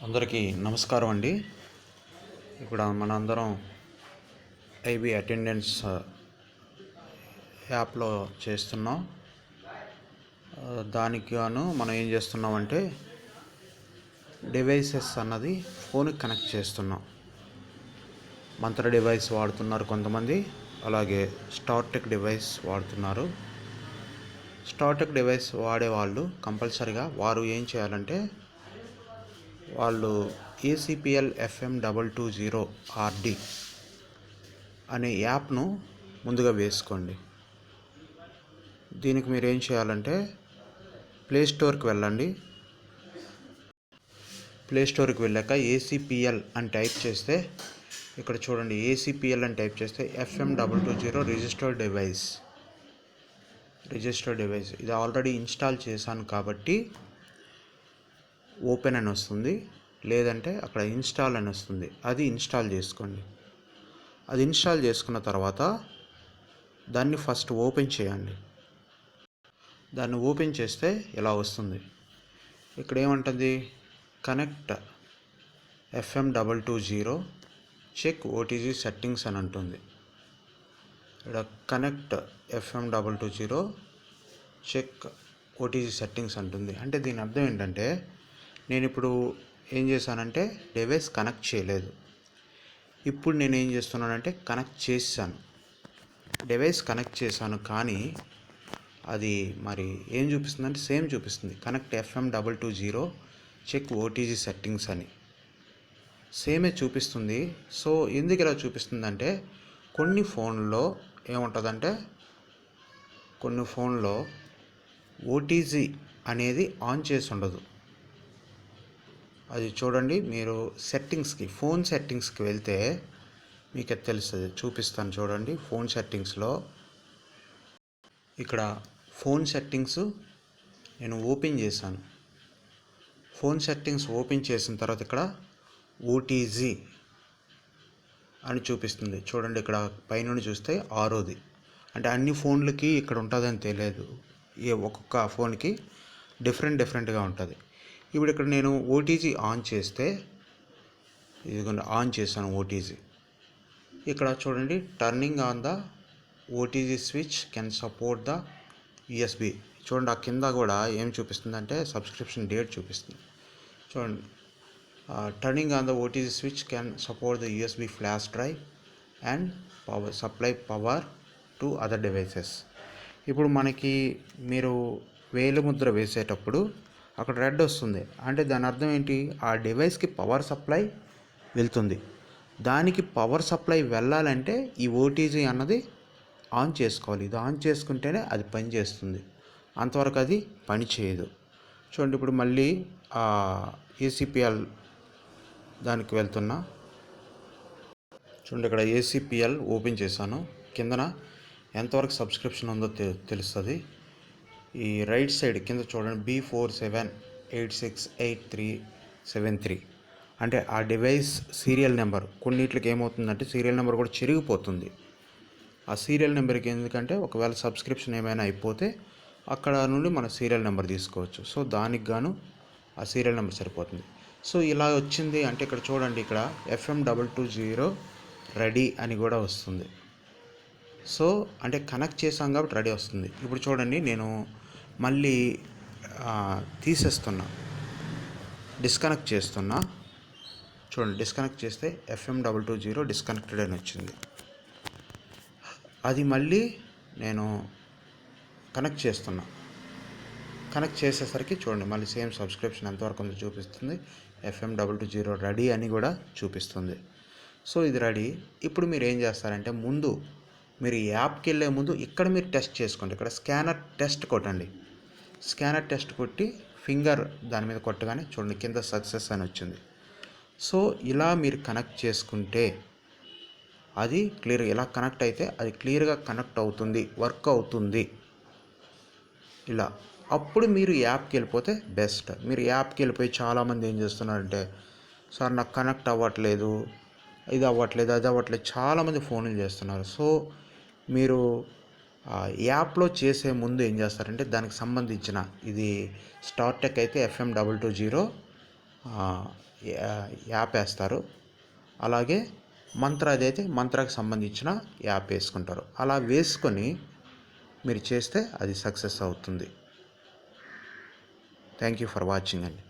అందరికీ నమస్కారం అండి. ఇక్కడ మనందరం ఐబీ అటెండెన్స్ యాప్లో చేస్తున్నాం. దానికి గాను మనం ఏం చేస్తున్నామంటే డివైసెస్ అన్నది ఫోన్కి కనెక్ట్ చేస్తున్నాం. మంత్ర డివైస్ వాడుతున్నారు కొంతమంది, అలాగే స్టార్టెక్ డివైస్ వాడుతున్నారు. స్టార్టెక్ డివైస్ వాడేవాళ్ళు కంపల్సరిగా వారు ఏం చేయాలంటే వాళ్ళు ACPL FM220 RD అనే యాప్ను ముందుగా వేసుకోండి. దీనికి మీరు ఏం చేయాలంటే ప్లేస్టోర్కి వెళ్ళండి. ప్లేస్టోర్కి వెళ్ళాక ACPL అని టైప్ చేస్తే ఇక్కడ చూడండి, ACPL అని టైప్ చేస్తే FM220 రిజిస్టర్డ్ డివైస్ ఇది ఆల్రెడీ ఇన్స్టాల్ చేశాను కాబట్టి ఓపెన్ అని వస్తుంది, లేదంటే అక్కడ ఇన్స్టాల్ అని వస్తుంది. అది ఇన్స్టాల్ చేసుకోండి. అది ఇన్స్టాల్ చేసుకున్న తర్వాత దాన్ని ఫస్ట్ ఓపెన్ చేయండి. దాన్ని ఓపెన్ చేస్తే ఇలా వస్తుంది. ఇక్కడ ఏమంటుంది, connect FM220 check OTG settings అని అంటుంది. ఇక్కడ connect FM220 check OTG settings అంటుంది. అంటే దీని అర్థం ఏంటంటే నేను ఇప్పుడు ఏం చేశానంటే డివైస్ కనెక్ట్ చేయలేదు. ఇప్పుడు నేను ఏం చేస్తున్నానంటే కనెక్ట్ చేశాను, డివైస్ కనెక్ట్ చేశాను. కానీ అది మరి ఏం చూపిస్తుందంటే సేమ్ చూపిస్తుంది, connect FM220 check OTG settings అని సేమే చూపిస్తుంది. సో ఎందుకు ఇలా చూపిస్తుందంటే కొన్ని ఫోన్లో ఏముంటుందంటే కొన్ని ఫోన్లో OTG అనేది ఆన్ చేసి ఉండదు. అది చూడండి, మీరు ఫోన్ సెట్టింగ్స్కి వెళ్తే మీకు అది తెలుస్తుంది. చూపిస్తాను చూడండి. ఫోన్ సెట్టింగ్స్లో ఇక్కడ ఫోన్ సెట్టింగ్స్ నేను ఓపెన్ చేశాను. ఫోన్ సెట్టింగ్స్ ఓపెన్ చేసిన తర్వాత ఇక్కడ OTG అని చూపిస్తుంది. చూడండి, ఇక్కడ పైనుండి చూస్తే 6ది. అంటే అన్ని ఫోన్లకి ఇక్కడ ఉంటుందని తెలియదు, ఒక్కొక్క ఫోన్కి డిఫరెంట్గా ఉంటుంది. ఇప్పుడు ఇక్కడ నేను OTG ఆన్ చేస్తే, ఇదిగోండి ఆన్ చేశాను OTG. ఇక్కడ చూడండి, turning on the OTG switch can support the USB. చూడండి, ఆ కింద కూడా ఏం చూపిస్తుందంటే సబ్స్క్రిప్షన్ డేట్ చూపిస్తుంది. చూడండి, turning on the OTG switch can support the USB flash drive and supply power to other devices. ఇప్పుడు మనకి మీరు వేలిముద్ర వేసేటప్పుడు అక్కడ రెడ్ వస్తుంది, అంటే దాని అర్థం ఏంటి, ఆ డివైస్కి పవర్ సప్లై వెళ్తుంది. దానికి పవర్ సప్లై వెళ్ళాలంటే ఈ OTG అన్నది ఆన్ చేసుకోవాలి. ఇది ఆన్ చేసుకుంటేనే అది పని చేస్తుంది, అంతవరకు అది పని చేయదు. చూడండి, ఇప్పుడు మళ్ళీ ACPL దానికి వెళ్తున్నా. చూడండి, ఇక్కడ ACPL ఓపెన్ చేశాను. కిందన ఎంతవరకు సబ్స్క్రిప్షన్ ఉందో తెలుస్తుంది. ఈ రైట్ సైడ్ కింద చూడండి, B47868373 అంటే ఆ డివైస్ సీరియల్ నెంబర్. కొన్నిట్లకి ఏమవుతుందంటే సీరియల్ నెంబర్ కూడా చిరిగిపోతుంది. ఆ సీరియల్ నెంబర్కి ఎందుకంటే ఒకవేళ సబ్స్క్రిప్షన్ ఏమైనా అయిపోతే అక్కడ నుండి మన సీరియల్ నెంబర్ తీసుకోవచ్చు. సో దానికి గాను ఆ సీరియల్ నెంబర్ సరిపోతుంది. సో ఇలా వచ్చింది అంటే ఇక్కడ చూడండి, ఇక్కడ FM220 రెడీ అని కూడా వస్తుంది. సో అంటే కనెక్ట్ చేసాం కాబట్టి రెడీ వస్తుంది. ఇప్పుడు చూడండి, నేను మళ్ళీ తీసేస్తున్నా, డిస్కనెక్ట్ చేస్తున్నా. చూడండి, డిస్కనెక్ట్ చేస్తే FM220 డిస్కనెక్టెడ్ అని వచ్చింది. అది మళ్ళీ నేను కనెక్ట్ చేస్తున్నా. కనెక్ట్ చేసేసరికి చూడండి, మళ్ళీ సేమ్ సబ్స్క్రిప్షన్ ఎంతవరకు ఉందో చూపిస్తుంది. FM220 రెడీ అని కూడా చూపిస్తుంది. సో ఇది రెడీ. ఇప్పుడు మీరు ఏం చేస్తారంటే ముందు మీరు యాప్కి వెళ్ళే ముందు ఇక్కడ మీరు టెస్ట్ చేసుకోండి. ఇక్కడ స్కానర్ టెస్ట్ కొట్టండి. స్కానర్ టెస్ట్ కొట్టి ఫింగర్ దాని మీద కొట్టగానే చూడండి కింద సక్సెస్ అని వచ్చింది. సో ఇలా మీరు కనెక్ట్ చేసుకుంటే అది క్లియర్గా, ఇలా కనెక్ట్ అయితే అది క్లియర్గా కనెక్ట్ అవుతుంది, వర్క్ అవుతుంది ఇలా. అప్పుడు మీరు యాప్కి వెళ్ళిపోతే బెస్ట్. మీరు యాప్కి వెళ్ళిపోయి చాలామంది ఏం చేస్తున్నారంటే, సార్ నాకు కనెక్ట్ అవ్వట్లేదు, ఇది అవ్వట్లేదు, అది అవ్వట్లేదు, చాలామంది ఫోన్లు చేస్తున్నారు. సో మీరు యాప్లో చేసే ముందు ఏం చేస్తారంటే దానికి సంబంధించిన ఇది స్టార్టెక్ అయితే FM220 యాప్ వేస్తారు. అలాగే మంత్రాది అయితే మంత్రాకి సంబంధించిన యాప్ వేసుకుంటారు. అలా వేసుకొని మీరు చేస్తే అది సక్సెస్ అవుతుంది. థ్యాంక్ యూ ఫర్ వాచింగ్ అండి.